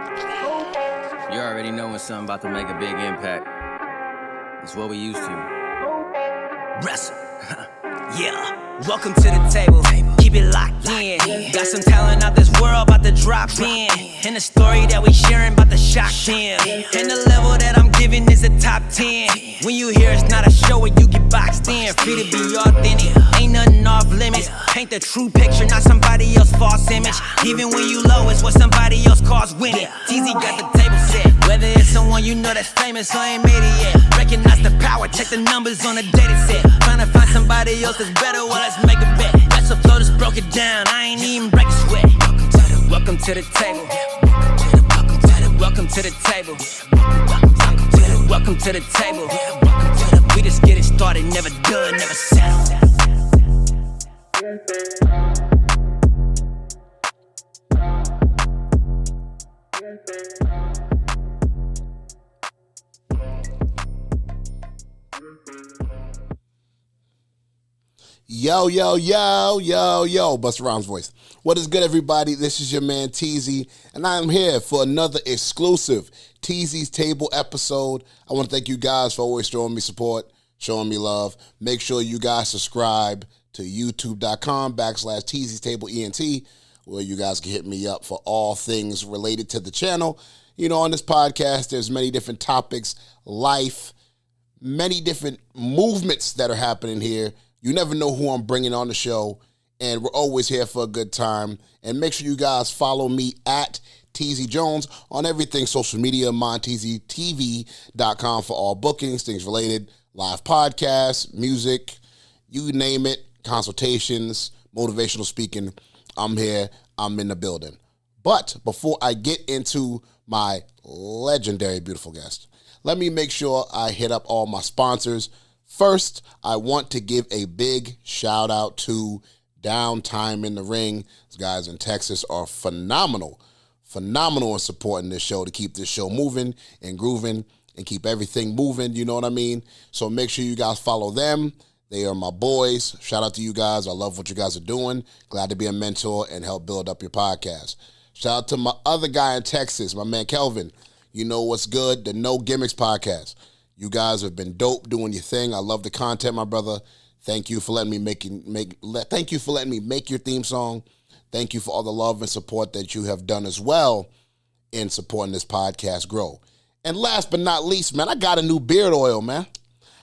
You already know when something about to make a big impact. It's what we used to. Wrestle. Yeah. Welcome to the table. Keep it locked in. Got some talent out this world about to drop in. And the story that we sharing about to shock them. And the level that I'm giving is a top 10. When you hear it's not a show where you get boxed in. Free to be authentic. Ain't nothing off limits. Paint the true picture, not somebody else's false image. Even when you low, it's what somebody else calls winning. Teasy got the table set. Whether it's someone you know that's famous or ain't made it yet. Recognize the power, check the numbers on the data set. Trying to find somebody else that's better, well let's make a bet. That's a flow, just broke it down, I ain't even break a sweat. Welcome to the table. Welcome to the table. Welcome to the table. We just getting started, never done, never settled. Yo, Busta Rhymes voice. What is good, everybody? This is your man, Teasy, and I am here for another exclusive Teasy's Table episode. I want to thank you guys for always showing me support, showing me love. Make sure you guys subscribe to youtube.com/Teasy's Table ENT, where you guys can hit me up for all things related to the channel. You know, on this podcast, there's many different topics, life, many different movements that are happening here. You never know who I'm bringing on the show, and we're always here for a good time. And make sure you guys follow me at Teasy Jones on everything social media, MonteasyTV.com for all bookings, things related, live podcasts, music, you name it, consultations, motivational speaking. I'm here. I'm in the building. But before I get into my legendary, beautiful guest, let me make sure I hit up all my sponsors. First, I want to give a big shout out to Downtime in the Ring. These guys in Texas are phenomenal in supporting this show to keep this show moving and grooving and keep everything moving, you know what I mean? So make sure you guys follow them. They are my boys. Shout out to you guys. I love what you guys are doing. Glad to be a mentor and help build up your podcast. Shout out to my other guy in Texas, my man Kelvin. You know what's good, the No Gimmicks podcast. You guys have been dope doing your thing. I love the content, my brother. Thank you for letting me make your theme song. Thank you for all the love and support that you have done as well in supporting this podcast grow. And last but not least, man, I got a new beard oil, man.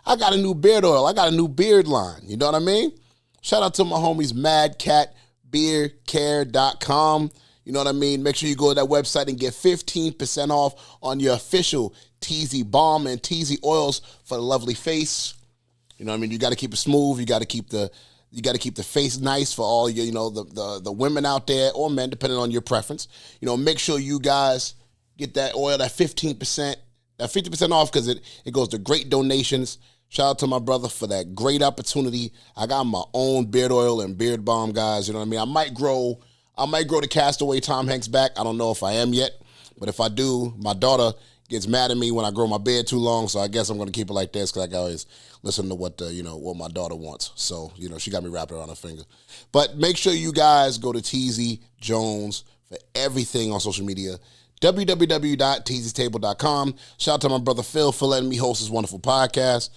I got a new beard line. You know what I mean? Shout out to my homies, madcatbeardcare.com. You know what I mean? Make sure you go to that website and get 15% off on your official Teasy Balm and Teasy oils for the lovely face. You know what I mean? You got to keep it smooth. You got to keep the face nice for all your, you know, the women out there or men, depending on your preference. You know, make sure you guys get that oil, that 15%, that 50% off, because it goes to great donations. Shout out to my brother for that great opportunity. I got my own beard oil and beard balm, guys. You know what I mean? I might grow the Castaway Tom Hanks back. I don't know if I am yet, but if I do, my daughter gets mad at me when I grow my beard too long, so I guess I'm going to keep it like this because I can always listen to what my daughter wants. So, you know, she got me wrapped around her finger. But make sure you guys go to Teasy Jones for everything on social media, www.teasystable.com. Shout out to my brother Phil for letting me host this wonderful podcast.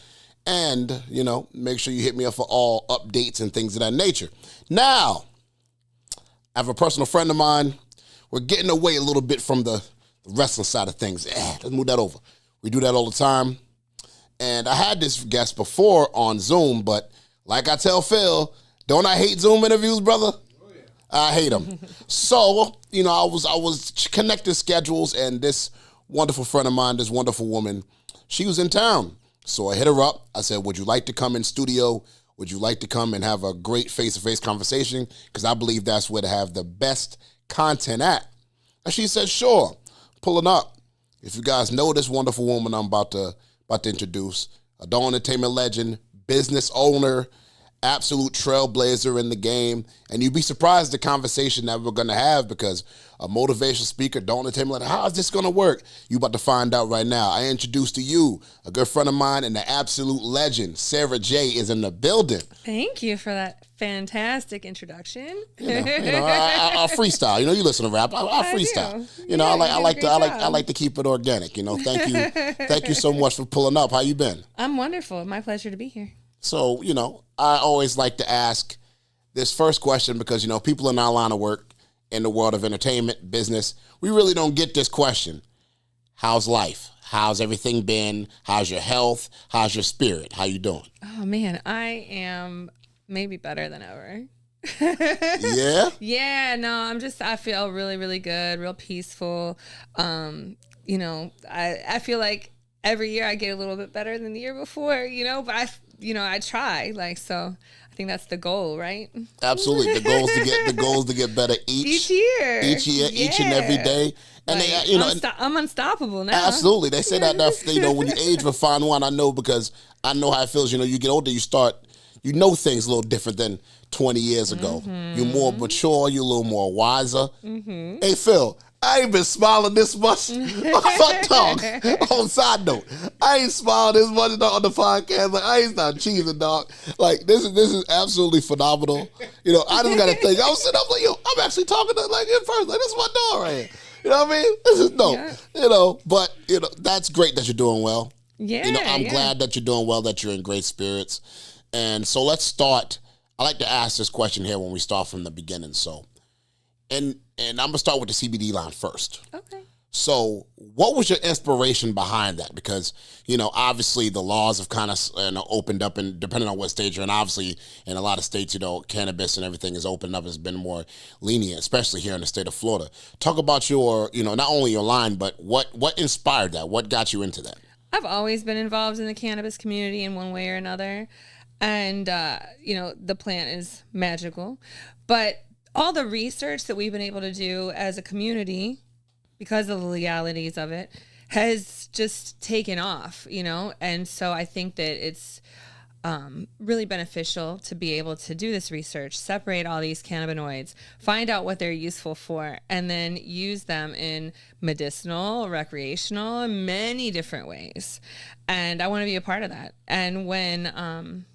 And, you know, make sure you hit me up for all updates and things of that nature. Now, I have a personal friend of mine. We're getting away a little bit from the wrestling side of things. Let's move that over. We do that all the time. And I had this guest before on Zoom, but like I tell Phil, don't I hate Zoom interviews, brother? Oh, yeah. I hate them. So, you know, I was connecting schedules, and this wonderful friend of mine, this wonderful woman, she was in town. So I hit her up. I said, would you like to come in studio? Would you like to come and have a great face-to-face conversation? Because I believe that's where to have the best content at. And she said, sure. Pulling up. If you guys know this wonderful woman I'm about to introduce, adult entertainment legend, business owner, absolute trailblazer in the game. And you'd be surprised the conversation that we're going to have, because a motivational speaker, don't entertainment, like, how is this going to work? You about to find out right now. I introduce to you a good friend of mine and the absolute legend, Sara Jay, is in the building. Thank you for that fantastic introduction. I freestyle. You listen to rap. I freestyle. I like to keep it organic. Thank you so much for pulling up. How you been? I'm wonderful. My pleasure to be here. So, I always like to ask this first question because, people in our line of work, in the world of entertainment, business, we really don't get this question. How's life? How's everything been? How's your health? How's your spirit? How you doing? Oh, man, I am maybe better than ever. Yeah? Yeah, no, I feel really, really good, real peaceful. I feel like every year I get a little bit better than the year before, but I try, so I think that's the goal, right? Absolutely. The goal is to get better each year, yeah. each and every day. And I'm unstoppable now. Absolutely. They say that when you age with fine wine, I know, because I know how it feels. You get older, you know things a little different than 20 years ago. Mm-hmm. You're more mature, you're a little more wiser. Mm-hmm. Hey, Phil, I ain't been smiling this much. Dog. On side note, I ain't smiled this much on the podcast. I ain't not cheesing, dog. This is absolutely phenomenal. I just gotta think. I was sitting up I'm actually talking to in person. This is my dog right here. You know what I mean? This is dope. Yeah. But that's great that you're doing well. Yeah. I'm glad that you're doing well, that you're in great spirits. And so let's start. I like to ask this question here when we start from the beginning. So, and I'm gonna start with the CBD line first. Okay. So, what was your inspiration behind that? Because obviously the laws have kind of opened up, and depending on what state you're in, obviously in a lot of states, cannabis and everything is opened up, has been more lenient, especially here in the state of Florida. Talk about your, not only your line, but what inspired that? What got you into that? I've always been involved in the cannabis community in one way or another. And, the plant is magical. But all the research that we've been able to do as a community, because of the legalities of it, has just taken off, And so I think that it's really beneficial to be able to do this research, separate all these cannabinoids, find out what they're useful for, and then use them in medicinal, recreational, and many different ways. And I want to be a part of that. And when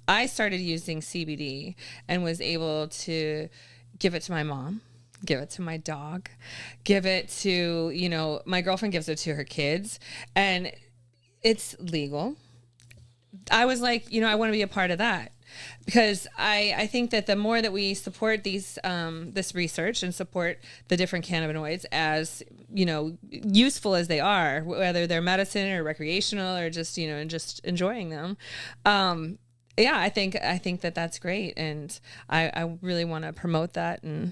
I started using CBD and was able to give it to my mom, give it to my dog, give it to, my girlfriend gives it to her kids, and it's legal. I was like, I want to be a part of that, because I think that the more that we support this research and support the different cannabinoids as, useful as they are, whether they're medicine or recreational or just, just enjoying them, I think that that's great, and I really want to promote that and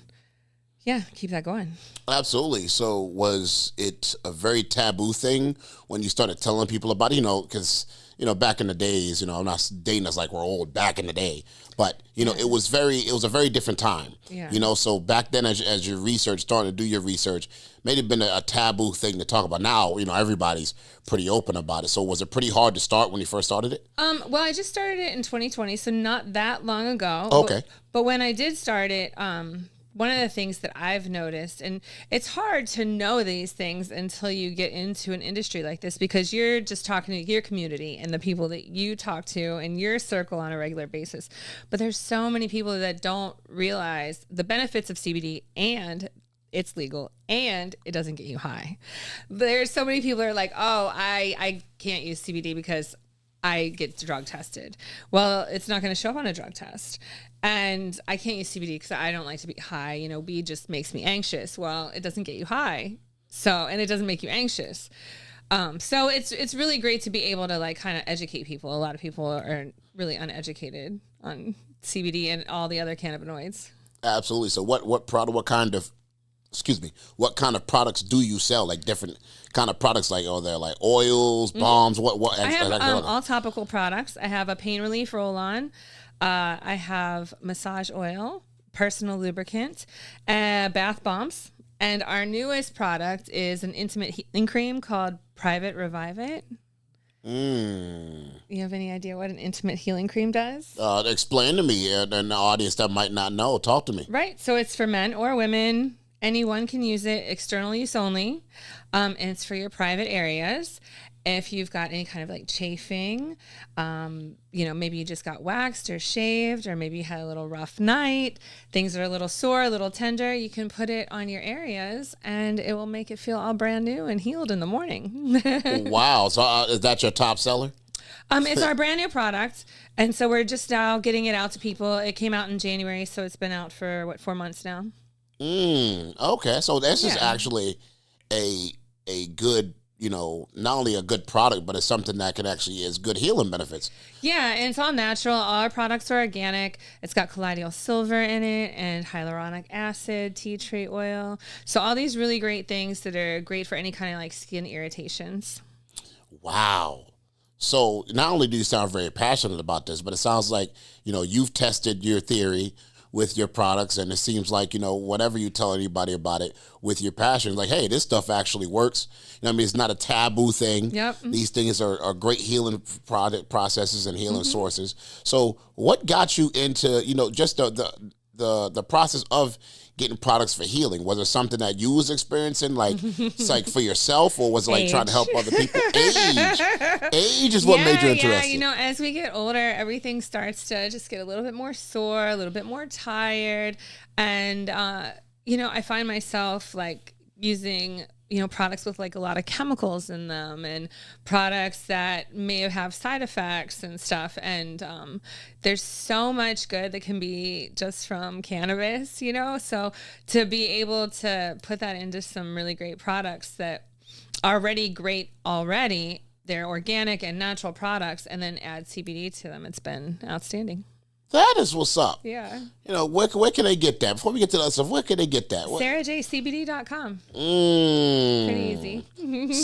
keep that going. Absolutely. So was it a very taboo thing when you started telling people about it? Because back in the days, I'm not dating us like we're old back in the day, but it was a very different time. Yeah. So back then, as your research, starting to do your research, may have been a taboo thing to talk about. Now, everybody's pretty open about it. So was it pretty hard to start when you first started it? Well, I just started it in 2020, so not that long ago. Okay. But when I did start it, one of the things that I've noticed, and it's hard to know these things until you get into an industry like this, because you're just talking to your community and the people that you talk to in your circle on a regular basis. But there's so many people that don't realize the benefits of CBD, and it's legal, and it doesn't get you high. There's so many people that are like, oh, I can't use CBD because I get drug tested. Well, it's not going to show up on a drug test. And I can't use CBD because I don't like to be high. Weed just makes me anxious. Well, it doesn't get you high. And it doesn't make you anxious. So it's really great to be able to kind of educate people. A lot of people are really uneducated on CBD and all the other cannabinoids. Absolutely. So what kind of products do you sell? Like different kind of products, like they're like oils, balms, what? I have all topical products. I have a pain relief roll-on. I have massage oil, personal lubricant, bath bombs, and our newest product is an intimate healing cream called Private Revive It. You have any idea what an intimate healing cream does? Explain to me and the audience that might not know. Talk to me. Right. So it's for men or women. Anyone can use it, external use only. And it's for your private areas. If you've got any kind of like chafing, maybe you just got waxed or shaved, or maybe you had a little rough night, things are a little sore, a little tender, you can put it on your areas and it will make it feel all brand new and healed in the morning. Wow. So is that your top seller? It's our brand new product. And so we're just now getting it out to people. It came out in January, so it's been out for 4 months now. Okay. So this is actually a good, not only a good product, but it's something that is good healing benefits. Yeah, and it's all natural. All our products are organic. It's got colloidal silver in it and hyaluronic acid, tea tree oil. So all these really great things that are great for any kind of like skin irritations. Wow. So not only do you sound very passionate about this, but it sounds like, you've tested your theory with your products, and it seems like, whatever you tell anybody about it with your passion, like, hey, this stuff actually works. It's not a taboo thing. Yep. These things are great healing processes and healing sources. So what got you into, just the process of getting products for healing? Was it something that you was experiencing, like it's like for yourself, or was it like trying to help other people? Age is what made you interested. Yeah, as we get older, everything starts to just get a little bit more sore, a little bit more tired, and I find myself like using products with like a lot of chemicals in them, and products that may have side effects and stuff. And there's so much good that can be just from cannabis, so to be able to put that into some really great products that are already great already, they're organic and natural products, and then add CBD to them, it's been outstanding. That is what's up. Yeah. Where can they get that? Before we get to that stuff, where can they get that? SarahJayCBD.com. Pretty easy.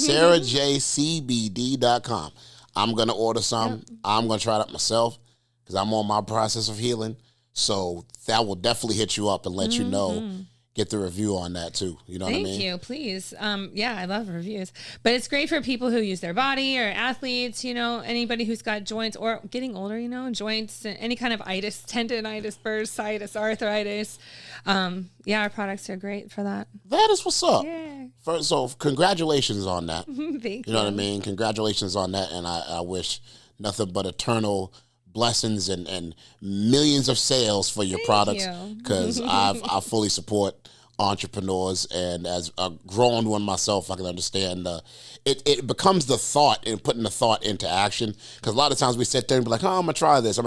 SarahJayCBD.com. I'm going to order some. Yep. I'm going to try it out myself because I'm on my process of healing. So that will definitely hit you up and let you know. Get the review on that too. You know what I mean? Thank you. Please. I love reviews, but it's great for people who use their body, or athletes, anybody who's got joints or getting older, joints, any kind of itis, tendonitis, bursitis, arthritis. Our products are great for that. That is what's up. Yeah. So congratulations on that. Thank you. You know what I mean? Congratulations on that. And I wish nothing but eternal blessings and millions of sales for your products, because I fully support entrepreneurs, and as a grown one myself, I can understand it becomes the thought and putting the thought into action, because a lot of times we sit there and be like, oh, I'm gonna try this,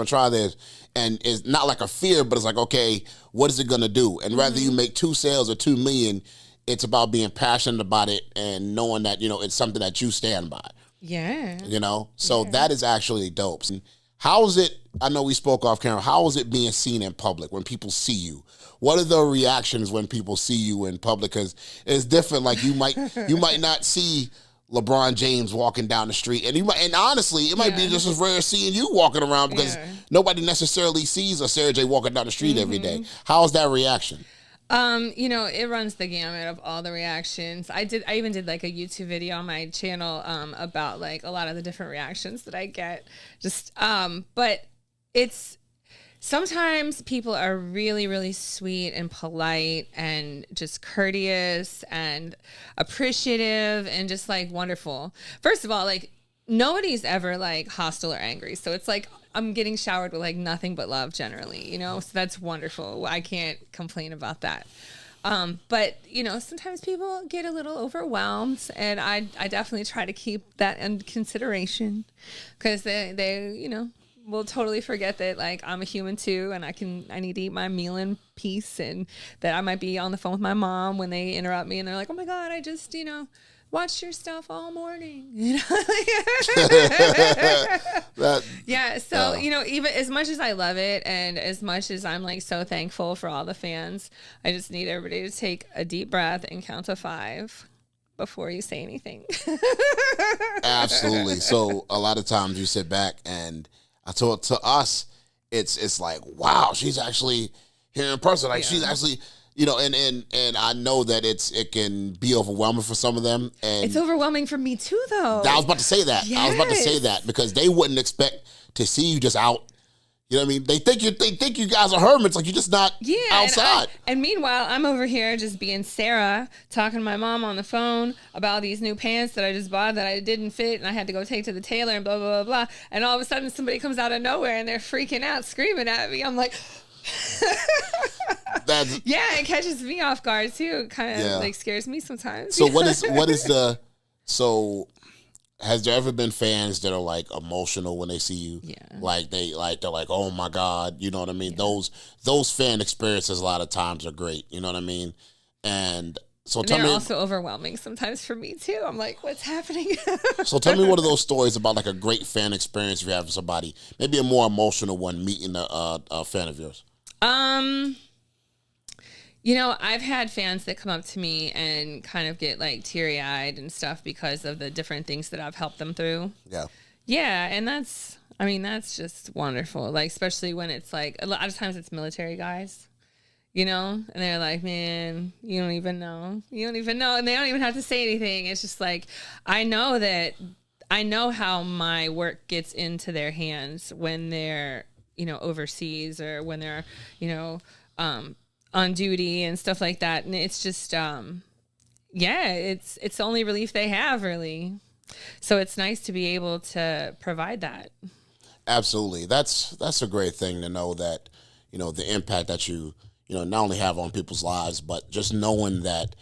and it's not like a fear, but it's like, okay, what is it gonna do? And rather you make 2 sales or 2 million, it's about being passionate about it and knowing that it's something that you stand by. So that is actually dope. How is it, I know we spoke off camera, how is it being seen in public when people see you? What are the reactions when people see you in public? Because it's different. Like you might not see LeBron James walking down the street, and honestly, it might be just as rare as seeing you walking around, because nobody necessarily sees a Sara Jay walking down the street every day. How's that reaction? It runs the gamut of all the reactions. I even did like a YouTube video on my channel about like a lot of the different reactions that I get. But it's sometimes people are really, really sweet and polite and just courteous and appreciative and just like wonderful. First of all, like nobody's ever like hostile or angry. So it's like I'm getting showered with like nothing but love generally, so that's wonderful. I can't complain about that. But sometimes people get a little overwhelmed, and I definitely try to keep that in consideration, because they will totally forget that like I'm a human too, and I need to eat my meal in peace, and that I might be on the phone with my mom when they interrupt me and they're like, oh my God, I just, watched your stuff all morning. Even as much as I love it, and as much as I'm like so thankful for all the fans, I just need everybody to take a deep breath and count to 5 before you say anything. Absolutely. So a lot of times you sit back, and to us, it's like, wow, she's actually here in person. Like she's actually, you know, and I know that it can be overwhelming for some of them. And It's overwhelming for me too, though. I was about to say that. I was about to say that because they wouldn't expect to see you just out. You know what I mean? They think you guys are hermits, like you're just not outside. And meanwhile, I'm over here just being Sarah, talking to my mom on the phone about these new pants that I just bought that I didn't fit, and I had to go take to the tailor and blah, blah, blah, blah. And all of a sudden, somebody comes out of nowhere, and they're freaking out, screaming at me. I'm like... it catches me off guard, too. It kind of like scares me sometimes. So what is the... So... Has there ever been fans that are like emotional when they see you? Yeah. They're like, oh my God, you know what I mean? Yeah. Those fan experiences a lot of times are great, you know what I mean? And so tell me, they're also overwhelming sometimes for me too. I'm like, what's happening? So tell me one of those stories about like a great fan experience you have with somebody, maybe a more emotional one, meeting a fan of yours. You know, I've had fans that come up to me and kind of get like teary-eyed and stuff because of the different things that I've helped them through. Yeah. Yeah, and that's just wonderful. Like, especially when it's like, a lot of times it's military guys, you know? And they're like, man, you don't even know. And they don't even have to say anything. It's just like, I know how my work gets into their hands when they're, you know, overseas or when they're, you know, on duty and stuff like that. And it's just, it's the only relief they have, really. So it's nice to be able to provide that. Absolutely. That's a great thing to know that, you know, the impact that you know, not only have on people's lives, but just knowing that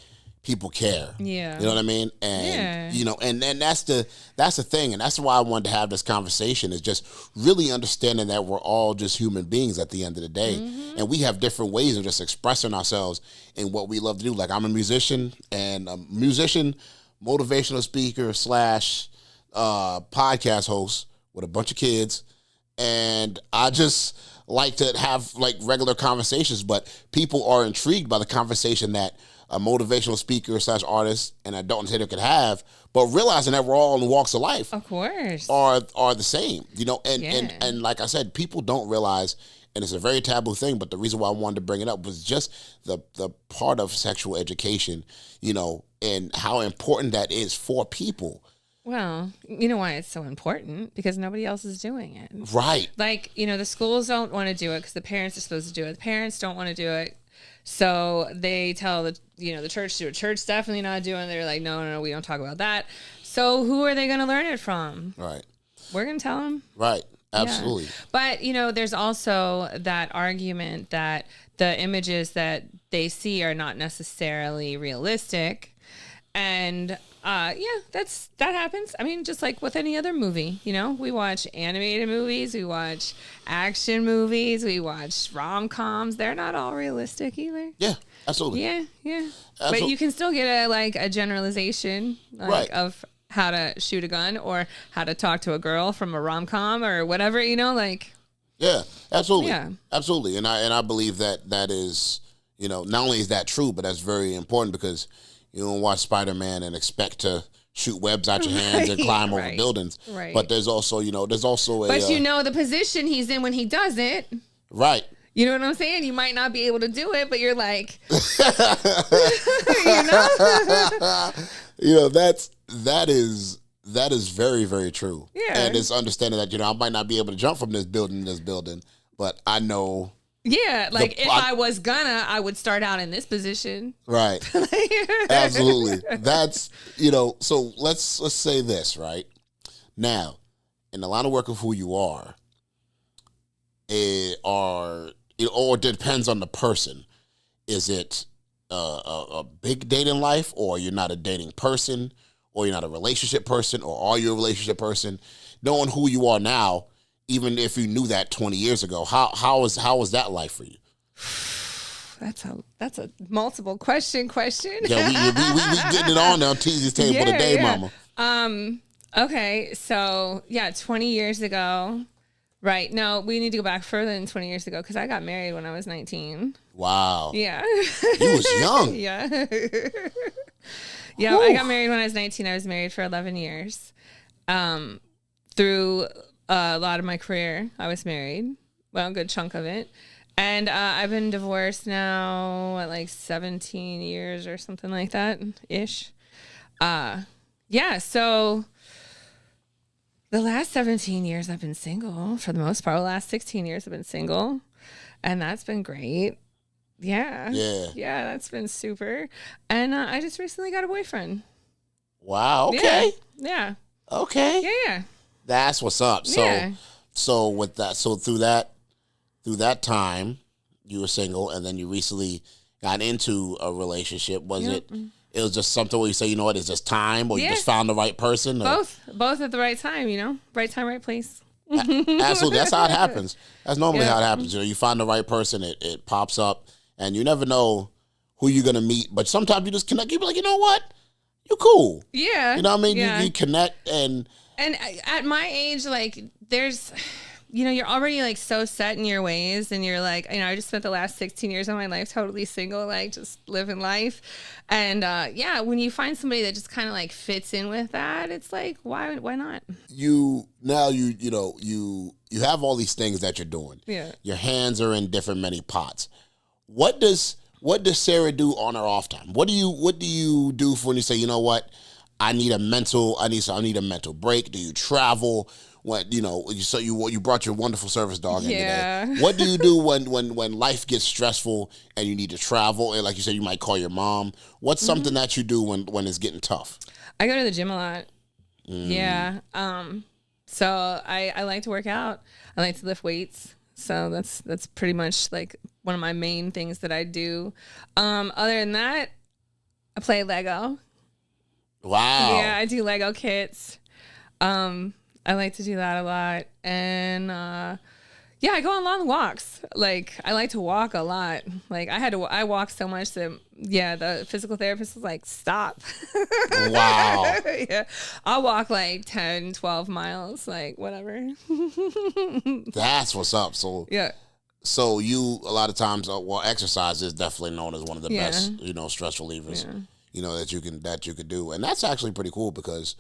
people care. Yeah. You know what I mean? And, you know, and that's the thing. And that's why I wanted to have this conversation, is just really understanding that we're all just human beings at the end of the day. Mm-hmm. And we have different ways of just expressing ourselves in what we love to do. Like, I'm a musician, motivational speaker / podcast host with a bunch of kids. And I just like to have like regular conversations, but people are intrigued by the conversation that a motivational speaker / artist and adult entertainer could have, but realizing that we're all in walks of life, of course, are the same, you know. And like I said, people don't realize, and it's a very taboo thing, but the reason why I wanted to bring it up was just the part of sexual education, you know, and how important that is for people. Well, you know why it's so important? Because nobody else is doing it. Right. Like, you know, the schools don't want to do it because the parents are supposed to do it. The parents don't want to do it. So they tell the church to do it. Church definitely not doing it. They're like, no, we don't talk about that. So who are they going to learn it from? Right. We're going to tell them. Right. Absolutely. Yeah. But, you know, there's also that argument that the images that they see are not necessarily realistic. And that happens. I mean, just like with any other movie, you know, we watch animated movies, we watch action movies, we watch rom-coms. They're not all realistic either. Yeah, absolutely. Yeah. Absolutely. But you can still get a generalization of how to shoot a gun or how to talk to a girl from a rom-com or whatever, you know, like. Yeah, absolutely. Yeah. Absolutely. And I believe that is, you know, not only is that true, but that's very important, because you don't watch Spider-Man and expect to shoot webs out your hands and climb over buildings. Right. But there's also a... But you know the position he's in when he does it. Right. You know what I'm saying? You might not be able to do it, but you're like... you know, that is very, very true. Yeah. And it's understanding that, you know, I might not be able to jump from this building to this building, but I know... Yeah, like I was I would start out in this position. Right. Absolutely. That's, you know, so let's say this, right? Now, in the line of work of who you are, or it depends on the person. Is it a big dating life, or you're not a dating person, or you're not a relationship person, or are you a relationship person? Knowing who you are now, even if you knew that 20 years ago, how was that life for you? That's a multiple question. Yeah, we getting it on now, Teasy's table today, mama. Okay, so 20 years ago, right? No, we need to go back further than 20 years ago, because I got married when I was 19. Wow. Yeah. You was young. Yeah. Yeah, I got married when I was 19. I was married for 11 years. Through a lot of my career, I was married. Well, a good chunk of it. And I've been divorced now at like 17 years or something like that ish. Yeah, so the last 17 years I've been single for the most part. The last 16 years I've been single, and that's been great. Yeah. Yeah, that's been super. And I just recently got a boyfriend. Wow. Okay. Yeah. Okay. Yeah. That's what's up. So, Yeah. so with that, so through that time, you were single, and then you recently got into a relationship. Was it was just something where you say, you know what, it's just time, or you just found the right person? Or? Both at the right time, right time, right place. Absolutely, that's how it happens. That's normally how it happens. You find the right person, it pops up, and you never know who you're gonna meet. But sometimes you just connect. You be like, you know what, you cool. Yeah. You know what I mean? Yeah. You connect and at my age, like there's, you're already like so set in your ways, and you're like, I just spent the last 16 years of my life totally single, like just living life. And when you find somebody that just kind of like fits in with that, it's like, why not? You have all these things that you're doing. Yeah. Your hands are in different many pots. What does Sara do on her off time? What do you do for when you say, you know what, I need a mental break? Do you travel? What you brought your wonderful service dog in today. What do you do when life gets stressful and you need to travel? And like you said, you might call your mom. What's something that you do when it's getting tough? I go to the gym a lot. Yeah. So I like to work out. I like to lift weights. So that's pretty much like one of my main things that I do. Other than that, I play Lego. Wow. Yeah, I do Lego kits. I like to do that a lot. And I go on long walks. Like I like to walk a lot. Like I walk so much that the physical therapist was like, stop. Wow. Yeah. I'll walk like 10, 12 miles, like whatever. That's what's up. So yeah. So you a lot of times exercise is definitely known as one of the best, stress relievers, that you could do. And that's actually pretty cool because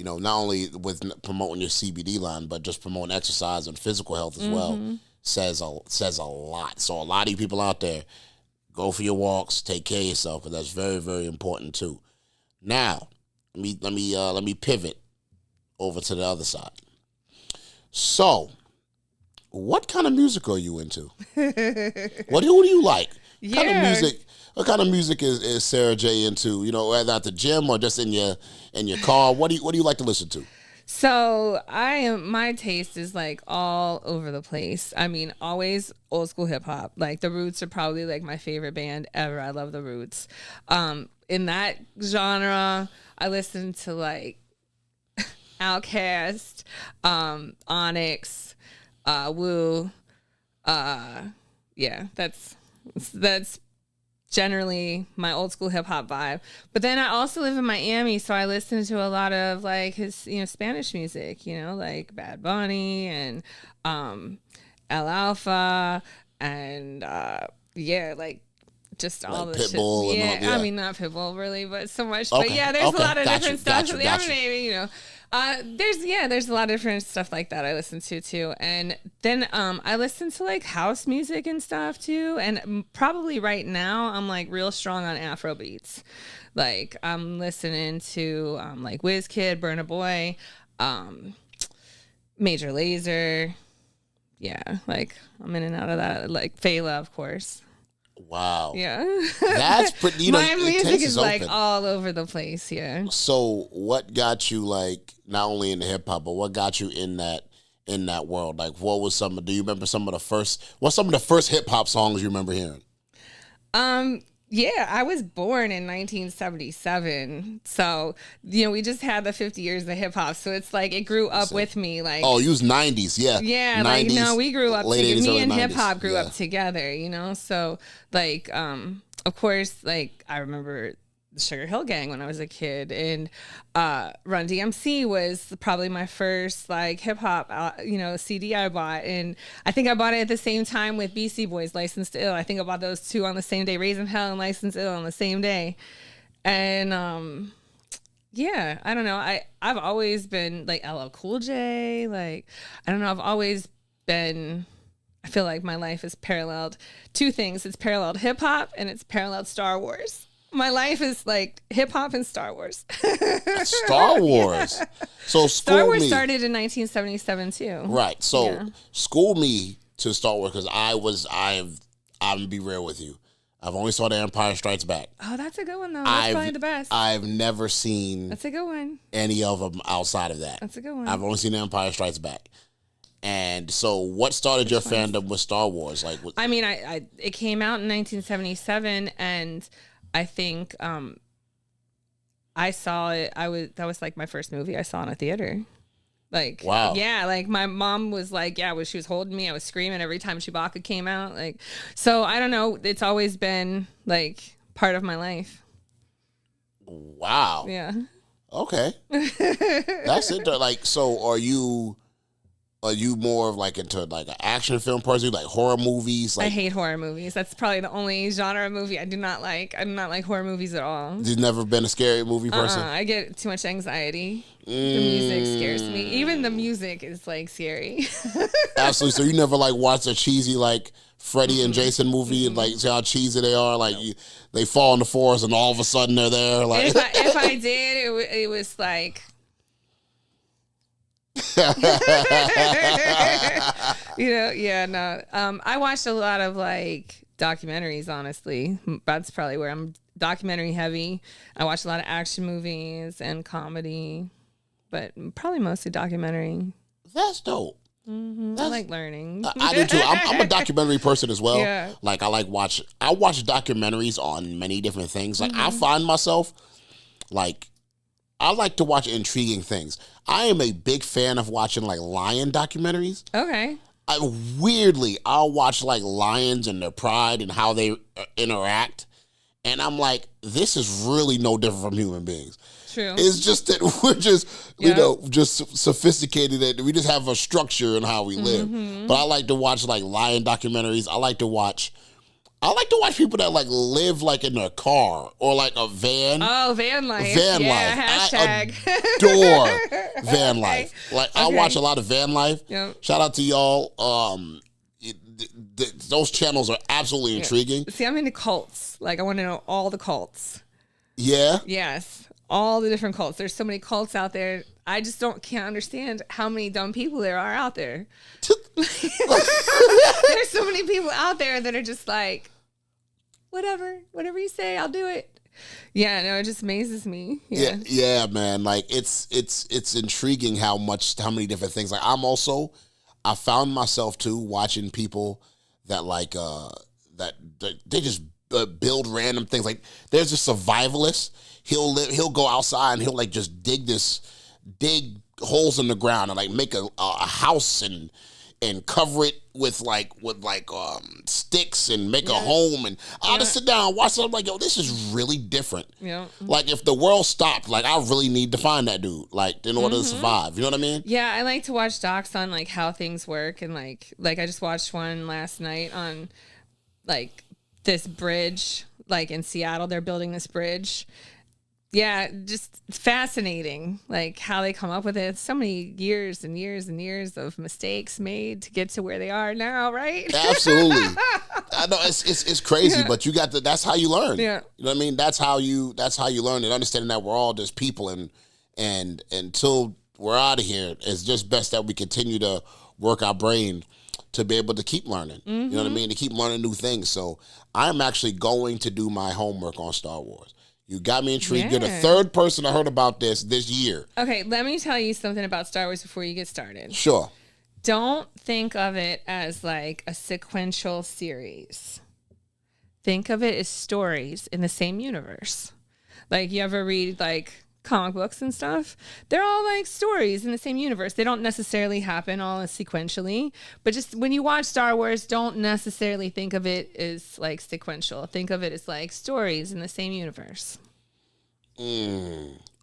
not only with promoting your CBD line, but just promoting exercise and physical health as well says a lot. So a lot of you people out there, go for your walks, take care of yourself, because that's very, very important too. Now, let me pivot over to the other side. So, what kind of music are you into? Who do you like? What kind of music is Sara Jay into? Whether at the gym or just in your car. What do you like to listen to? So my taste is like all over the place. I mean, always old school hip hop. Like the Roots are probably like my favorite band ever. I love the Roots. In that genre, I listen to like Outkast, Onyx, Woo. That's generally my old school hip hop vibe. But then I also live in Miami, so I listen to a lot of like his, Spanish music, like Bad Bunny and El Alfa and like just all like the Pitbull shit. and all, I mean not Pitbull really, but so much. Okay. But yeah, there's a lot of different stuff. Gotcha. There's a lot of different stuff like that I listen to too. And then I listen to like house music and stuff too. And probably right now I'm like real strong on Afro beats. Like I'm listening to like WizKid, Burna Boy, Major Lazer. Yeah, like I'm in and out of that. Like Fela, of course. Wow. Yeah. That's pretty. My music is like all over the place. Yeah. So what got you like not only into hip hop, but what got you in that world? Like, what was do you remember some of the first hip hop songs you remember hearing? Yeah, I was born in 1977. So, we just had the 50 years of hip hop. So it's like it grew up with me. Like, oh, you was 90s, yeah. Yeah, 90s, we grew up late together. 80s, Me and 90s. hip hop grew up together, So, like, of course, like I remember the Sugar Hill Gang when I was a kid, and Run DMC was probably my first like hip hop CD I bought, and I think I bought it at the same time with BC Boys, Licensed to Ill. I think I bought those two on the same day, Raising Hell and Licensed to Ill on the same day. And I don't know, I've always been like LL Cool J, like I don't know, I've always been I feel like my life is paralleled two things. It's paralleled hip hop and it's paralleled Star Wars. My life is like hip hop and Star Wars. Star Wars. Yeah. So Star Wars started in 1977 too. Right. So school me to Star Wars because I'm gonna be real with you. I've only saw The Empire Strikes Back. Oh, that's a good one though. That's probably the best. I've never seen. That's a good one. Any of them outside of that. That's a good one. I've only seen The Empire Strikes Back. And so, what started your fandom with Star Wars? Like, I mean, I it came out in 1977, and I think I saw it. That was like my first movie I saw in a theater. Like, wow. Yeah, like my mom was like, she was holding me. I was screaming every time Chewbacca came out. Like, so I don't know. It's always been like part of my life. Wow. Yeah. Okay. That's it. Like, so are you more of like into like an action film person, like horror movies? Like, I hate horror movies. That's probably the only genre of movie I do not like. I do not like horror movies at all. You've never been a scary movie person? I get too much anxiety. The music scares me. Even the music is like scary. Absolutely. So you never like watched a cheesy like Freddy and Jason movie and like see how cheesy they are? Like they fall in the forest and all of a sudden they're there. Like if I did, it was like. I watched a lot of like documentaries, honestly. That's probably where I'm documentary heavy. I watch a lot of action movies and comedy, but probably mostly documentary. That's dope. Mm-hmm. I like learning. I do too. I'm a documentary person as well. Yeah. Like I watch documentaries on many different things. Like I find myself like I like to watch intriguing things. I am a big fan of watching like lion documentaries. Okay. I'll watch like lions and their pride and how they interact. And I'm like, this is really no different from human beings. True. It's just that we're just, just sophisticated. That we just have a structure in how we live. Mm-hmm. But I like to watch like lion documentaries. I like to watch people that like live like in their car or like a van. Oh, van life. Van life. Hashtag. I adore van life. Like I watch a lot of van life. Yep. Shout out to y'all. Those channels are absolutely intriguing. See, I'm into cults. Like I want to know all the cults. Yeah. Yes. All the different cults. There's so many cults out there. I just can't understand how many dumb people there are out there. There's so many people out there that are just like, whatever you say, I'll do it. Yeah, no, it just amazes me. Yeah, man. Like it's intriguing how many different things. Like I found myself too watching people that like that they just build random things. Like there's a survivalist. He'll go outside and he'll like just dig holes in the ground and like make a house and cover it with sticks and make a home. And I'll just sit down and watch it. I'm like, yo, this is really different. Yeah. Like if the world stopped, like I really need to find that dude, like in order to survive. You know what I mean? Yeah, I like to watch docs on like how things work and like I just watched one last night on like this bridge, like in Seattle, they're building this bridge. Yeah, just fascinating, like how they come up with it. So many years and years and years of mistakes made to get to where they are now, right? Absolutely. I know it's crazy, but you got that's how you learn. Yeah. You know what I mean? That's how you learn, and understanding that we're all just people, and until we're out of here, it's just best that we continue to work our brain to be able to keep learning. You know what I mean? To keep learning new things. So I'm actually going to do my homework on Star Wars. You got me intrigued. Yeah. You're the third person I heard about this year. Okay, let me tell you something about Star Wars before you get started. Sure. Don't think of it as like a sequential series. Think of it as stories in the same universe. Like you ever read like comic books and stuff? They're all like stories in the same universe. They don't necessarily happen all sequentially, but just when you watch Star Wars, don't necessarily think of it as like sequential. Think of it as like stories in the same universe.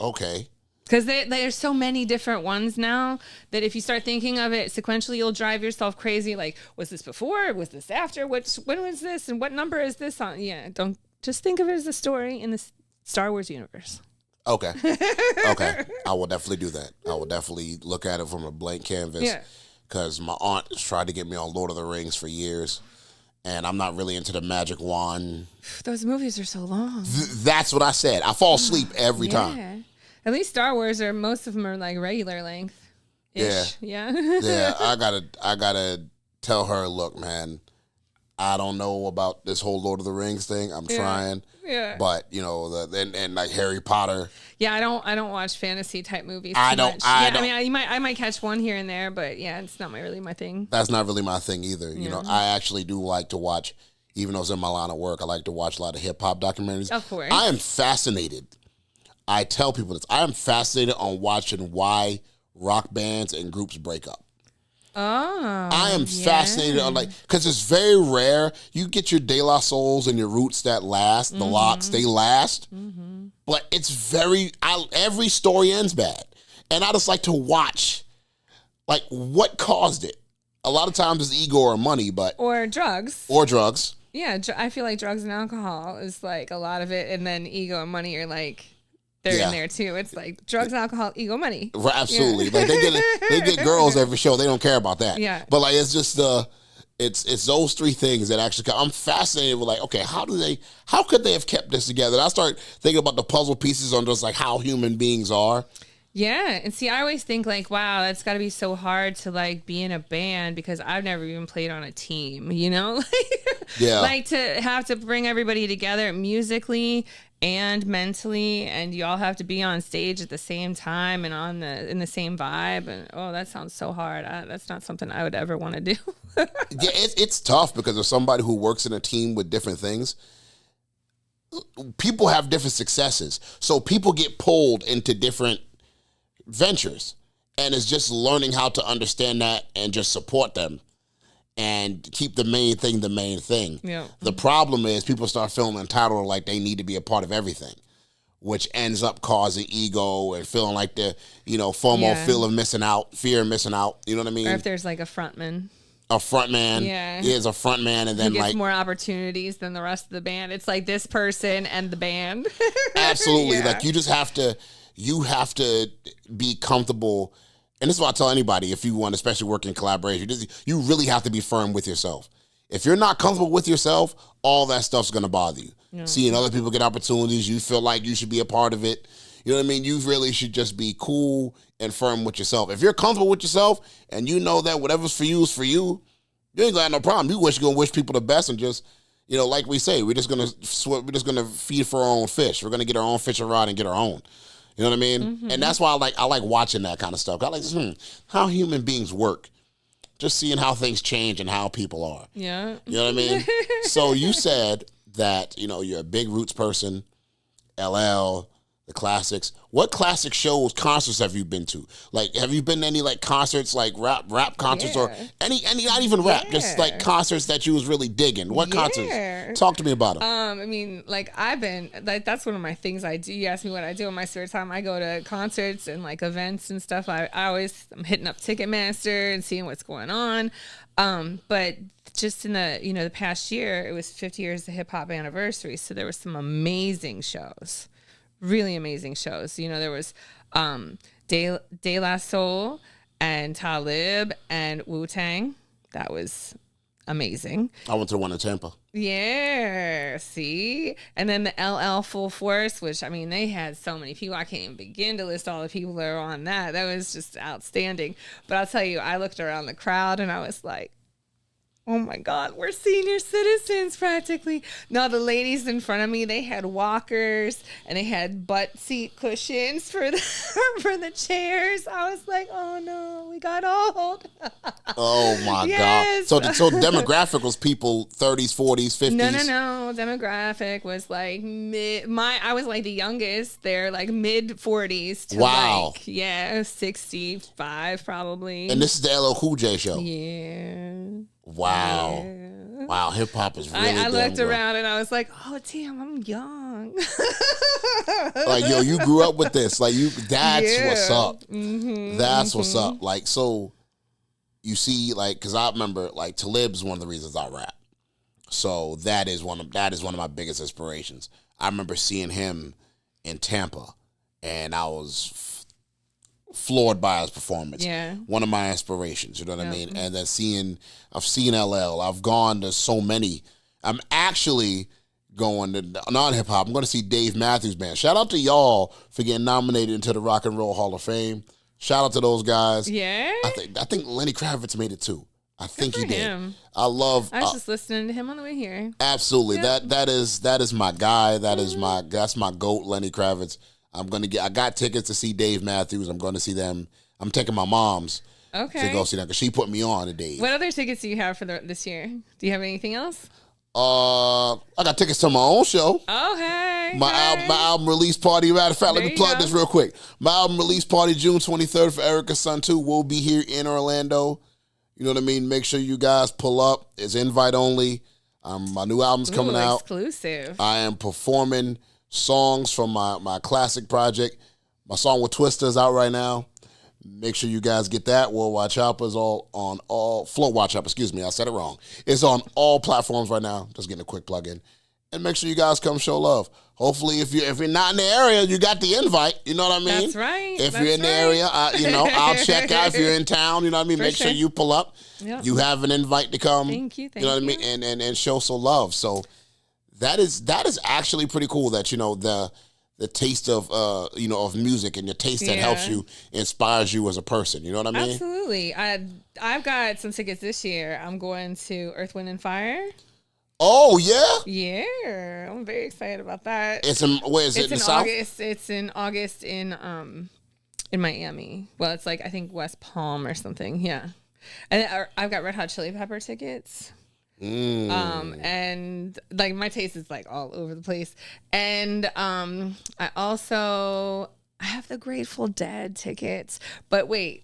Okay. Because there's so many different ones now that if you start thinking of it sequentially, you'll drive yourself crazy. Like, was this before? Was this after? When was this? And what number is this on? Yeah, don't just think of it as a story in the Star Wars universe. Okay. I will definitely do that. I will definitely look at it from a blank canvas. Yeah. because my aunt has tried to get me on Lord of the Rings for years, and I'm not really into the magic wand. Those movies are so long. That's what I said. I fall asleep every time. At least Star Wars most of them are like regular length. Yeah. Yeah, I gotta tell her, look, man, I don't know about this whole Lord of the Rings thing. I'm trying. Yeah. But and like Harry Potter. Yeah, I don't watch fantasy type movies. I don't. I might catch one here and there, but yeah, it's not really my thing. That's not really my thing either. You know, I actually do like to watch, even though it's in my line of work, I like to watch a lot of hip hop documentaries. Of course. I am fascinated. I tell people this. I am fascinated on watching why rock bands and groups break up. Oh, I am fascinated on because it's very rare. You get your De La Souls and your roots that last, the locks, they last. Mm-hmm. But it's every story ends bad. And I just like to watch, like, what caused it. A lot of times it's ego or money, or drugs. Yeah, I feel like drugs and alcohol is like a lot of it. And then ego and money are like, they're in there too. It's like drugs, alcohol, ego, money. Right, absolutely. Yeah. Like they get girls every show. They don't care about that. Yeah. But like it's just it's those three things that actually I'm fascinated with. Like, okay, how could they have kept this together? And I start thinking about the puzzle pieces on just like how human beings are. Yeah, and see, I always think like, wow, that's got to be so hard to like be in a band because I've never even played on a team, Yeah. Like to have to bring everybody together musically and mentally, and you all have to be on stage at the same time and in the same vibe, and that sounds so hard. That's not something I would ever want to do. Yeah, it's tough because of somebody who works in a team with different things. People have different successes, so people get pulled into different ventures, and it's just learning how to understand that and just support them and keep the main thing. Yeah. The problem is people start feeling entitled, like they need to be a part of everything, which ends up causing ego and feeling like the FOMO, fear of missing out. You know what I mean? Or if there's like a frontman. A frontman, is a frontman, and then he gets like more opportunities than the rest of the band. It's like this person and the band. Absolutely, like you have to be comfortable. And this is what I tell anybody, if you want, especially work in collaboration, you really have to be firm with yourself. If you're not comfortable with yourself, all that stuff's going to bother you. Yeah. Seeing other people get opportunities, you feel like you should be a part of it. You know what I mean? You really should just be cool and firm with yourself. If you're comfortable with yourself and you know that whatever's for you is for you, you ain't going to have no problem. You're going to wish people the best and just, like we say, we're just going to feed for our own fish. We're going to get our own fishing rod and get our own. You know what I mean? Mm-hmm. And that's why I like watching that kind of stuff. I like how human beings work. Just seeing how things change and how people are. Yeah. You know what I mean? So you said that, you're a big roots person, LL, the classics. What classic shows, concerts have you been to? Like, have you been to any like concerts, like rap concerts, or any not even rap, just like concerts that you was really digging? What concerts? Talk to me about them. I mean, like I've been like that's one of my things I do. You ask me what I do in my spare time. I go to concerts and like events and stuff. I'm hitting up Ticketmaster and seeing what's going on. But just in the past year, it was 50 years of hip hop anniversary, so there was some amazing shows. Really amazing shows. There was De La Soul and Talib and Wu-Tang. That was amazing. I went to the one in Tampa. Yeah, see? And then the LL Full Force, which, I mean, they had so many people. I can't even begin to list all the people that are on that. That was just outstanding. But I'll tell you, I looked around the crowd and I was like, oh my God, we're senior citizens practically. No, the ladies in front of me, they had walkers and they had butt seat cushions for the chairs. I was like, oh no, we got old. Oh my God. So demographic was people 30s, 40s, 50s? No. Demographic was like I was like the youngest. They're like mid 40s to 65 probably. And this is the LL Cool J show? Yeah. Wow. Yeah. Wow, hip hop is really I looked around and I was like, oh damn, I'm young. Like, yo, you grew up with this. Like that's what's up. Mm-hmm, that's what's up. Like, so you see, like, cause I remember like Talib's one of the reasons I rap. So that is one of my biggest inspirations. I remember seeing him in Tampa and I was floored by his performance. Yeah. One of my inspirations, you know what I mean? And then I've seen LL. I've gone to so many. I'm actually going to non-hip hop. I'm going to see Dave Matthews Band. Shout out to y'all for getting nominated into the Rock and Roll Hall of Fame. Shout out to those guys. Yeah. I think Lenny Kravitz made it too. I think he did. Him. I was just listening to him on the way here. Absolutely. Yeah. That is my guy. That's my GOAT, Lenny Kravitz. I got tickets to see Dave Matthews. I'm going to see them. I'm taking my mom's to go see them because she put me on to Dave. What other tickets do you have for this year? Do you have anything else? I got tickets to my own show. Oh, hey. My album release party. Matter of fact, let me plug this real quick. My album release party, June 23rd for Erica's Son 2. We'll be here in Orlando. You know what I mean? Make sure you guys pull up. It's invite only. My new album's coming out. Exclusive. I am performing songs from my classic project. My song with Twista is out right now. Make sure you guys get that. Worldwide Chopper is on all Flow Watch Chopper, excuse me, I said it wrong. It's on all platforms right now. Just getting a quick plug in. And make sure you guys come show love. Hopefully, if you're not in the area, you got the invite. You know what I mean? That's right. If you're in the area, I'll check out. If you're in town, you know what I mean? Make sure you pull up. Yep. You have an invite to come. Thank you. You know what I mean? And show some love. So that is actually pretty cool that, the taste of of music and your taste that helps you, inspires you as a person. You know what I mean? Absolutely. I've got some tickets this year. I'm going to Earth, Wind, and Fire. Oh yeah, yeah. I'm very excited about that. It's in August. It's in August in Miami. Well, it's like I think West Palm or something. Yeah, and I've got Red Hot Chili Pepper tickets. And like my taste is like all over the place. And I have the Grateful Dead tickets. But wait,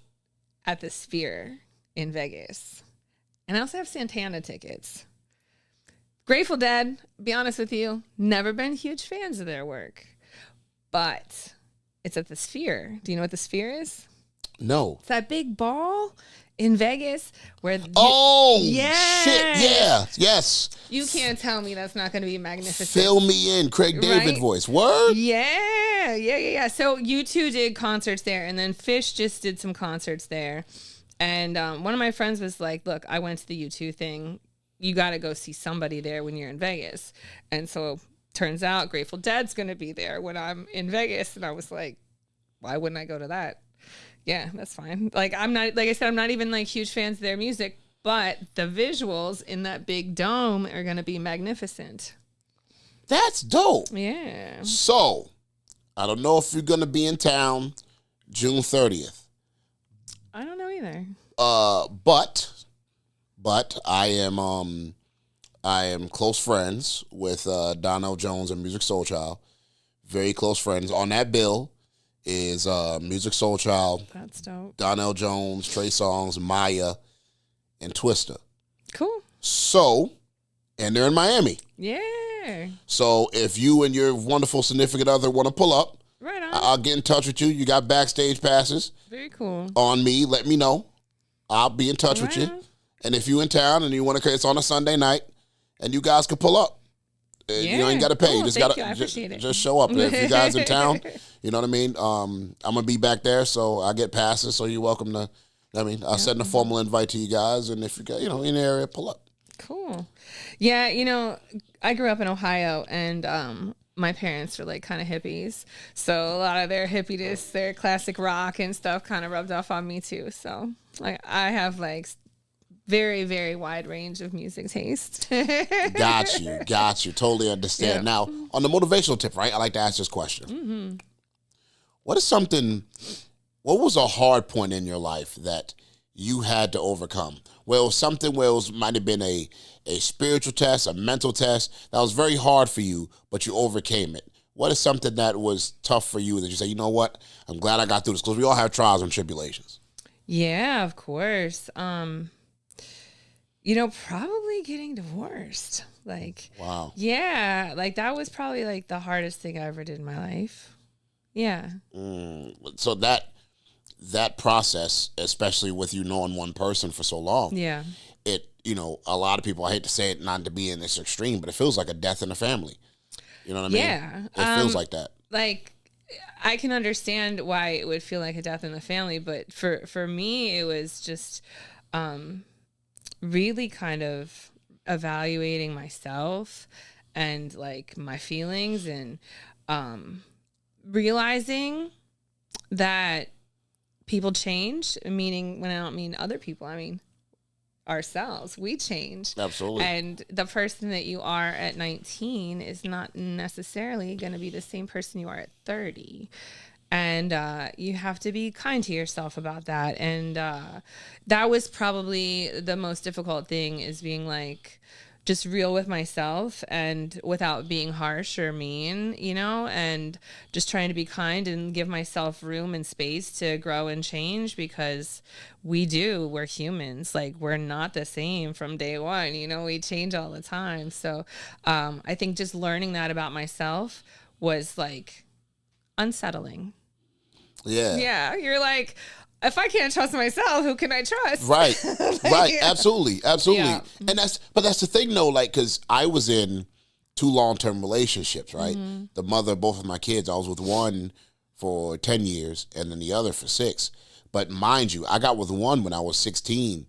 at the Sphere in Vegas, and I also have Santana tickets. Grateful Dead, be honest with you, never been huge fans of their work. But it's at the Sphere. Do you know what the Sphere is? No. It's that big ball in Vegas where... Shit, yeah, yes. You can't tell me that's not going to be magnificent. Fill me in, Craig David voice. Word? Yeah. So U2 did concerts there, and then Fish just did some concerts there. And one of my friends was like, look, I went to the U2 thing. You got to go see somebody there when you're in Vegas. And so turns out Grateful Dead's going to be there when I'm in Vegas. And I was like, why wouldn't I go to that? Yeah, that's fine. Like I'm not even like huge fans of their music, but the visuals in that big dome are going to be magnificent. That's dope. Yeah. So, I don't know if you're going to be in town June 30th. I don't know either. But I am close friends with Donnell Jones and Music Soul Child. Very close friends. On that bill is Music Soul Child. That's dope. Donnell Jones, Trey Songz, Maya, and Twista. Cool. So, and they're in Miami. Yeah. So if you and your wonderful significant other want to pull up, right on. I'll get in touch with you. You got backstage passes. Very cool. On me. Let me know. I'll be in touch with you. And if you in town and you want to, it's on a Sunday night, and you guys can pull up. You ain't got to pay. Cool, you just got to just show up. If you guys in town, you know what I mean. I'm gonna be back there, so I get passes. So you're welcome to. I'll send a formal invite to you guys, and if you got in the area, pull up. Cool. Yeah, I grew up in Ohio, and my parents were like kind of hippies, so a lot of their hippiness, their classic rock and stuff, kind of rubbed off on me too. So like I have like very, very wide range of music taste. Got you. Totally understand. Yeah. Now, on the motivational tip, right? I like to ask this question. Mm-hmm. What was a hard point in your life that you had to overcome? Well, something where it might have been a spiritual test, a mental test that was very hard for you, but you overcame it. What is something that was tough for you that you say, you know what? I'm glad I got through this, because we all have trials and tribulations. Yeah, of course. Probably getting divorced. Like, wow. Yeah, like that was probably like the hardest thing I ever did in my life. Yeah. So that process, especially with you knowing one person for so long. Yeah. It, a lot of people, I hate to say it, not to be in this extreme, but it feels like a death in the family. You know what I mean? Yeah. It feels like that. Like, I can understand why it would feel like a death in the family, but for me, it was just really kind of evaluating myself and like my feelings and realizing that people change, meaning when I don't mean other people, I mean ourselves. We change. Absolutely. And the person that you are at 19 is not necessarily going to be the same person you are at 30. And you have to be kind to yourself about that. And that was probably the most difficult thing, is being like just real with myself and without being harsh or mean, you know, and just trying to be kind and give myself room and space to grow and change, because we're humans. Like, we're not the same from day one, you know, we change all the time. So I think just learning that about myself was like unsettling. Yeah. Yeah. You're like, if I can't trust myself, who can I trust? Right. Like, Right. yeah. Absolutely. Absolutely. Yeah. And that's the thing though, like, cause I was in 2 long-term relationships, right? Mm-hmm. The mother of both of my kids, I was with one for 10 years and then the other for 6. But mind you, I got with one when I was 16,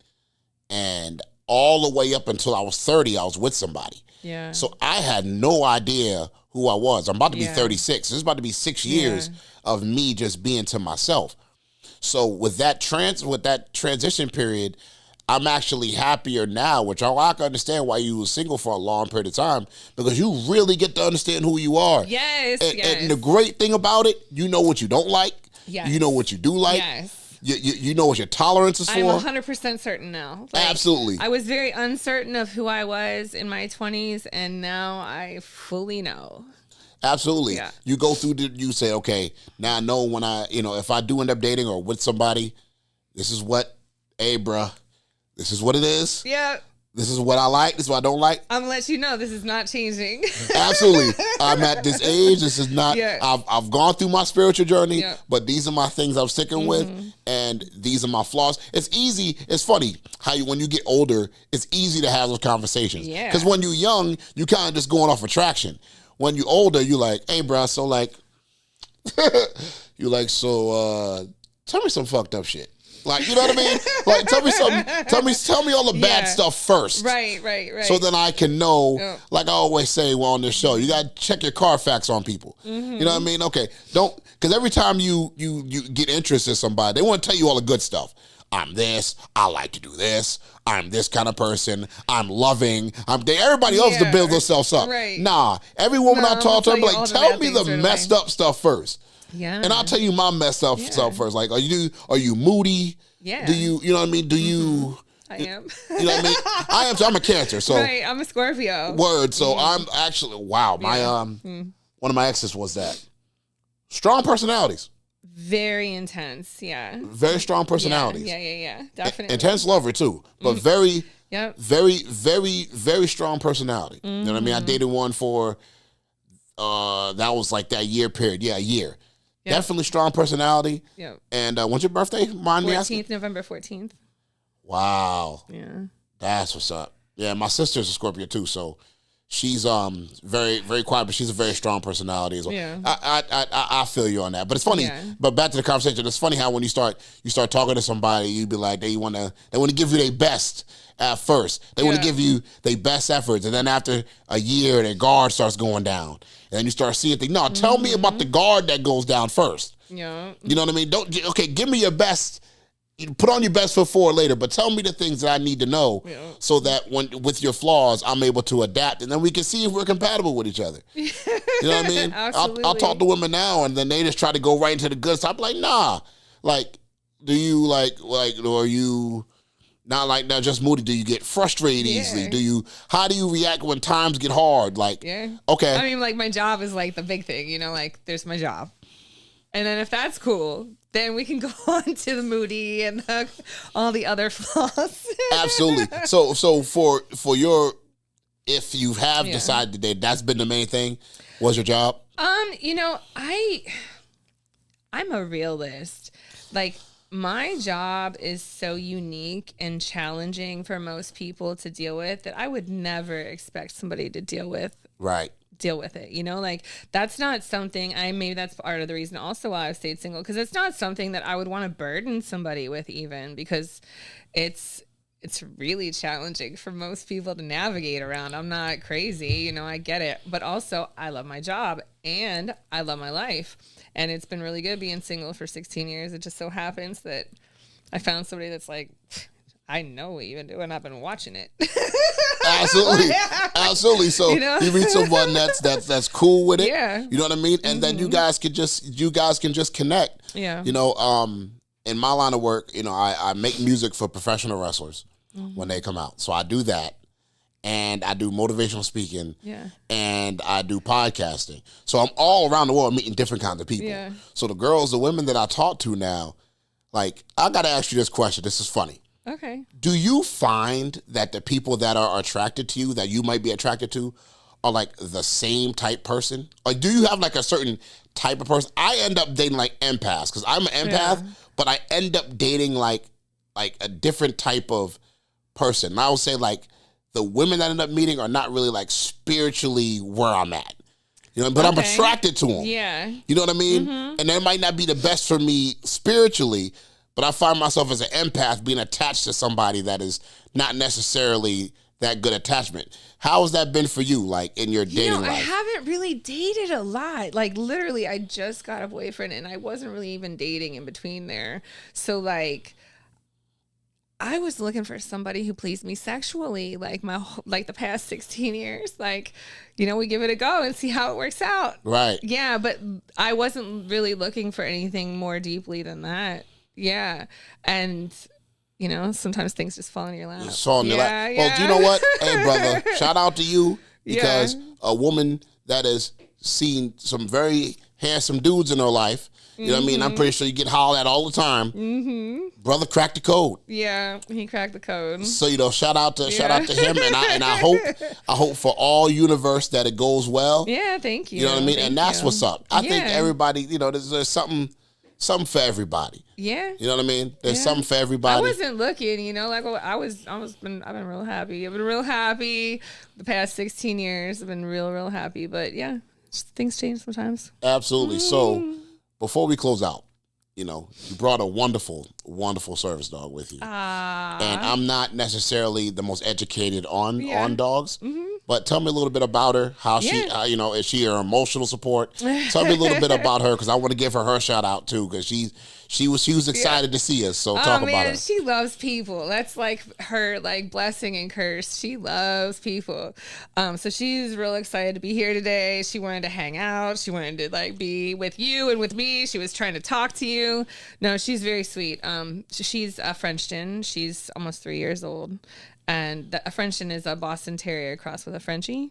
and all the way up until I was 30, I was with somebody. Yeah. So I had no idea who I was. I'm about to be Yeah. 36. This is about to be 6 years of me just being to myself. So with that transition period, I'm actually happier now, which I can understand why you were single for a long period of time, because you really get to understand who you are. Yes. And the great thing about it, you know what you don't like. Yes. You know what you do like. Yes. You know what your tolerance is for. I'm 100% certain now. Like, Absolutely. I was very uncertain of who I was in my 20s, and now I fully know. Absolutely. Yeah. You go through you say, okay, now I know when if I do end up dating or with somebody, this is what, hey, bruh, this is what it is. Yeah. This is what I like. This is what I don't like. I'm gonna let you know this is not changing. Absolutely. I'm at this age. This is not, Yeah. I've gone through my spiritual journey, Yeah. but these are my things I'm sticking with, and these are my flaws. It's easy. It's funny how when you get older, it's easy to have those conversations. Yeah. Because when you're young, you kind of just going off attraction. When you're older, you're like, hey, bro, so like, you're like, so tell me some fucked up shit. Like, you know what I mean? Like, tell me all the bad stuff first. Right. So then I can know, Yeah. like I always say on this show, you got to check your Carfax on people. You know what I mean? Okay, because every time you get interested in somebody, they want to tell you all the good stuff. I'm this, I like to do this, I'm this kind of person, I'm loving, everybody else to build themselves up. Right. Nah, every woman I talk to, I'm like, tell me the bad things messed up stuff first. Yeah. And I'll tell you my messed up stuff first. Like, are you moody? Yeah. Do you know what I mean? Do you... I am. You know what I mean? I am. So I'm a Cancer. So right. I'm a Scorpio. word. So I'm actually my one of my exes was that strong personalities, Very intense. Yeah. very strong personalities. Yeah. Definitely. Intense lover too, but very, Yep. very, very, very strong personality. You know what I mean? I dated one for that was like that year period. Yeah, a year. Yep. Definitely strong personality. Yep. And when's your birthday? Mind me asking? November 14th. Wow. Yeah. That's what's up. Yeah, my sister's a Scorpio too, so she's very, very quiet, but she's a very strong personality as well. Yeah. I feel you on that. But it's funny. Yeah. But back to the conversation, it's funny how when you start talking to somebody, you be like, they want to give you their best at first. They want to give you their best efforts, and then after a year, their guard starts going down, and then you start seeing things. No, tell me about the guard that goes down first. Yeah. You know what I mean? Give me your best. Put on your best foot forward later, but tell me the things that I need to know so that with your flaws, I'm able to adapt, and then we can see if we're compatible with each other. You know what I mean? I'll talk to women now, and then they just try to go right into the good stuff. I'm like, nah. Like, do you like, or are you not like that? Just moody? Do you get frustrated easily? How do you react when times get hard? Like, okay. I mean, like, my job is like the big thing, you know, like there's my job. And then if that's cool, then we can go on to the moody and all the other flaws. Absolutely. So for your, if you have decided to date, that's been the main thing, was your job? You know, I'm a realist. Like, my job is so unique and challenging for most people to deal with that I would never expect somebody to deal with Right. deal with it, like that's not something maybe that's part of the reason also why I've stayed single, because it's not something that I would want to burden somebody with, even because it's really challenging for most people to navigate around. I'm not crazy, I get it, but also I love my job and I love my life, and it's been really good being single for 16 years. It just so happens that I found somebody that's like, I know what you've been doing. I've been watching it. Absolutely. So you meet someone that's cool with it. Yeah. You know what I mean? And then you guys can just connect. Yeah. In my line of work, I make music for professional wrestlers when they come out. So I do that, and I do motivational speaking. Yeah. And I do podcasting. So I'm all around the world meeting different kinds of people. Yeah. So the women that I talk to now, like, I got to ask you this question. This is funny. Okay. Do you find that the people that are attracted to you, that you might be attracted to, are like the same type person? Or do you have like a certain type of person? I end up dating like empaths, because I'm an empath, but I end up dating like a different type of person. And I would say like the women that I end up meeting are not really like spiritually where I'm at. But I'm attracted to them. Yeah. You know what I mean? And that might not be the best for me spiritually, but I find myself as an empath being attached to somebody that is not necessarily that good attachment. How has that been for you, like, in your dating life? I haven't really dated a lot. Like, literally, I just got a boyfriend, and I wasn't really even dating in between there. So, like, I was looking for somebody who pleased me sexually, like the past 16 years. Like, we give it a go and see how it works out. Right. Yeah, but I wasn't really looking for anything more deeply than that. Yeah. And, sometimes things just fall in your lap. Yeah. Well, do you know what? Hey, brother, shout out to you, because a woman that has seen some very handsome dudes in her life, you know what I mean? I'm pretty sure you get hollered at all the time. Brother cracked the code. Yeah, he cracked the code. So, shout out to him, and I hope for all universe that it goes well. Yeah, thank you. You know what I mean? And that's what's up. I think everybody, there's something for everybody. Yeah. You know what I mean? There's something for everybody. I wasn't looking, I've been real happy. I've been real happy the past 16 years. I've been real happy, but yeah, things change sometimes. Absolutely. So before we close out, you brought a wonderful, wonderful service dog with you. And I'm not necessarily the most educated on dogs. But tell me a little bit about her. How she, is she her emotional support? Tell me a little bit about her, because I want to give her shout out too, because she was excited to see us. So talk about her. She loves people. That's like her blessing and curse. She loves people. So she's real excited to be here today. She wanted to hang out. She wanted to be with you and with me. She was trying to talk to you. No, she's very sweet. She's a Frenchton. She's almost 3 years old. And a Frenchton is a Boston Terrier crossed with a Frenchie.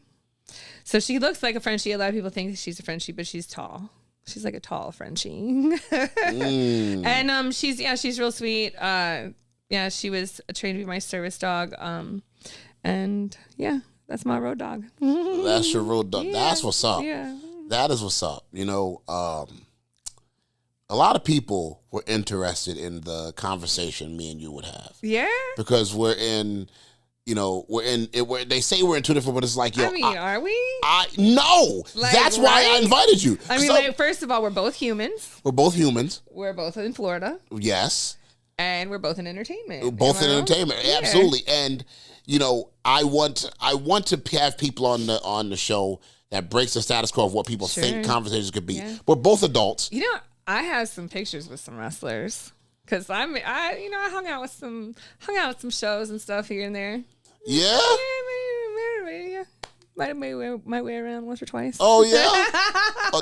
So she looks like a Frenchie. A lot of people think she's a Frenchie, but she's tall. She's like a tall Frenchie. And she's real sweet. She was trained to be my service dog. And yeah, that's my road dog. That's your road dog. Yeah. That's what's up. Yeah. That is what's up. A lot of people were interested in the conversation me and you would have. Yeah. Because we're in, they say we're in two different, but it's like, are we? No. That's why I invited you. First of all, we're both humans. We're both humans. We're both in Florida. Yes. And we're both in entertainment. Entertainment. Yeah. Absolutely. And, I want to have people on the show that breaks the status quo of what people think conversations could be. Yeah. We're both adults. I have some pictures with some wrestlers, because I hung out with some shows and stuff here and there. Yeah. Yeah. Might wear around once or twice. Oh yeah.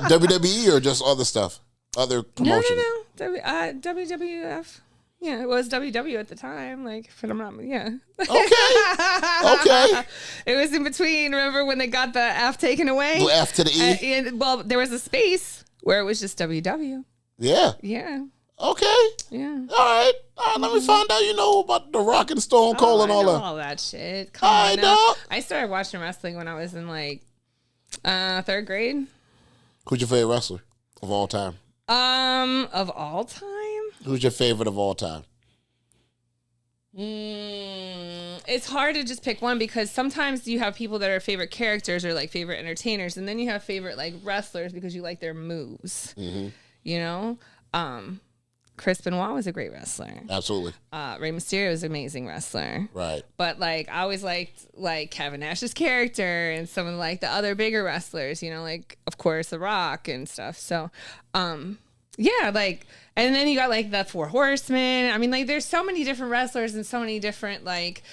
WWE or just other stuff, other promotions? No. WWF. Yeah, it was WW at the time. But I'm not. Yeah. Okay. It was in between. Remember when they got the F taken away? The F to the E. There was a space where it was just WW. Yeah. Yeah. Okay. Yeah. All right. Let me find out, about The Rock and Stone Cold and all that shit. Come on now. I started watching wrestling when I was in third grade. Who's your favorite wrestler of all time? Of all time? Who's your favorite of all time? It's hard to just pick one because sometimes you have people that are favorite characters or like favorite entertainers, and then you have favorite like wrestlers because you like their moves. You know, Chris Benoit was a great wrestler. Absolutely. Rey Mysterio was an amazing wrestler. Right. But like I always liked like Kevin Nash's character and some of like the other bigger wrestlers. You know, like of course The Rock and stuff. So, yeah, like, and then you got like the Four Horsemen. I mean, like, there's so many different wrestlers and so many different like,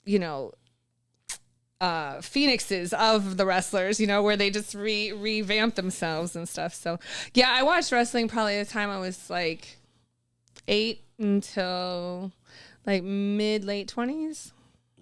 you know, phoenixes of the wrestlers, you know, where they just revamp themselves and stuff. So yeah, I watched wrestling probably the time I was like 8 until like late 20s.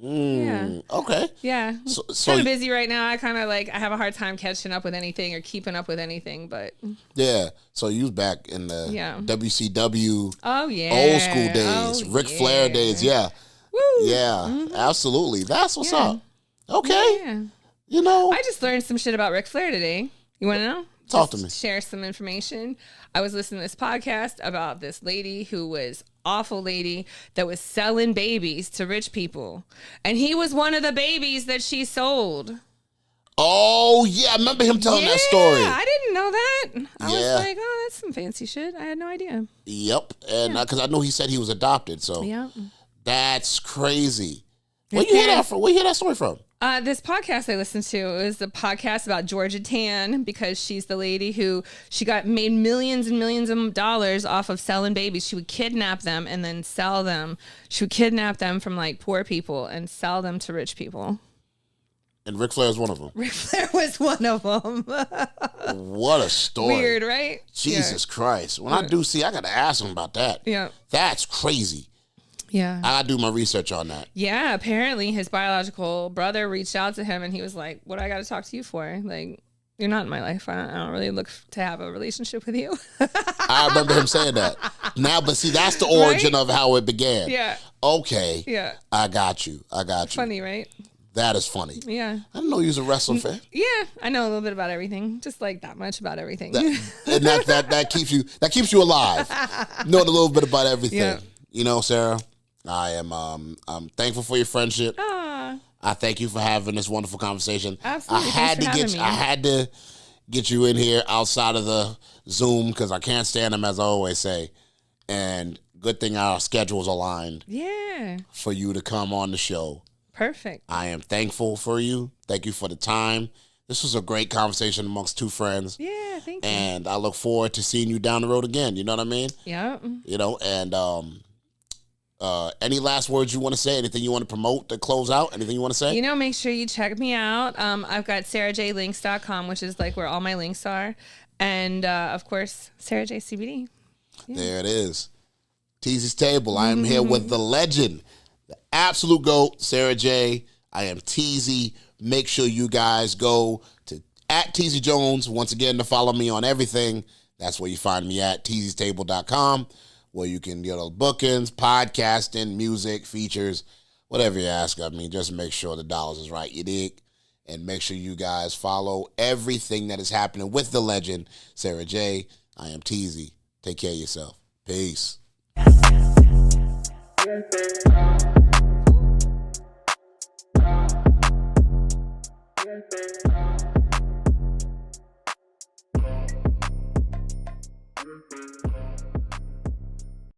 Yeah. Okay. Yeah. So kind of busy right now. I kind of like I have a hard time catching up with anything or keeping up with anything, but yeah. So you was back in the WCW old school days, Ric Flair days. Yeah. Woo. Yeah. Absolutely. That's what's up. Okay. Yeah. You know, I just learned some shit about Ric Flair today. You want to know? Talk to me. Share some information. I was listening to this podcast about this lady who was awful lady that was selling babies to rich people. And he was one of the babies that she sold. Oh, yeah. I remember him telling that story. I didn't know that. I was like, oh, that's some fancy shit. I had no idea. Yep. And because I know he said he was adopted. So that's crazy. Where you hear that from? Where you hear that story from? This podcast I listened to, it was a podcast about Georgia Tan because she's the lady who made millions and millions of dollars off of selling babies. She would kidnap them and then sell them. She would kidnap them from like poor people and sell them to rich people. And Ric Flair is one of them. Ric Flair was one of them. What a story. Weird, right? Jesus Christ. When I do see, I got to ask him about that. Yeah. That's crazy. Yeah. I do my research on that. Yeah, apparently his biological brother reached out to him and he was like, what do I got to talk to you for? Like, you're not in my life. I don't really look to have a relationship with you. I remember him saying that. Now, but see, that's the origin of how it began. Yeah. Okay. Yeah. I got you. Funny, right? That is funny. Yeah. I didn't know you was a wrestling fan. Yeah, I know a little bit about everything. Just like that much about everything. And that keeps you alive. Knowing a little bit about everything. Yeah. You know, Sarah, I'm thankful for your friendship. Aww. I thank you for having this wonderful conversation. Absolutely. I had to get you in here outside of the Zoom because I can't stand them, as I always say. And good thing our schedules aligned. Yeah. For you to come on the show. Perfect. I am thankful for you. Thank you for the time. This was a great conversation amongst two friends. Yeah, thank you. And I look forward to seeing you down the road again. You know what I mean? Yeah. You know, and any last words you want to say? Anything you want to promote to close out? Anything you want to say? You know, make sure you check me out. I've got sarajlinks.com, which is like where all my links are. And, of course, Sara Jay CBD. Yeah. There it is. Teasy's Table. I am here with the legend, the absolute GOAT, Sara Jay. I am Teasy. Make sure you guys go to @Teasy Jones. Once again, to follow me on everything. That's where you find me at teasystable.com, where you can get all bookings, podcasting, music, features, whatever you ask of me. Just make sure the dollars is right, you dig? And make sure you guys follow everything that is happening with the legend, Sara Jay. I am Teasy. Take care of yourself. Peace. Thank you.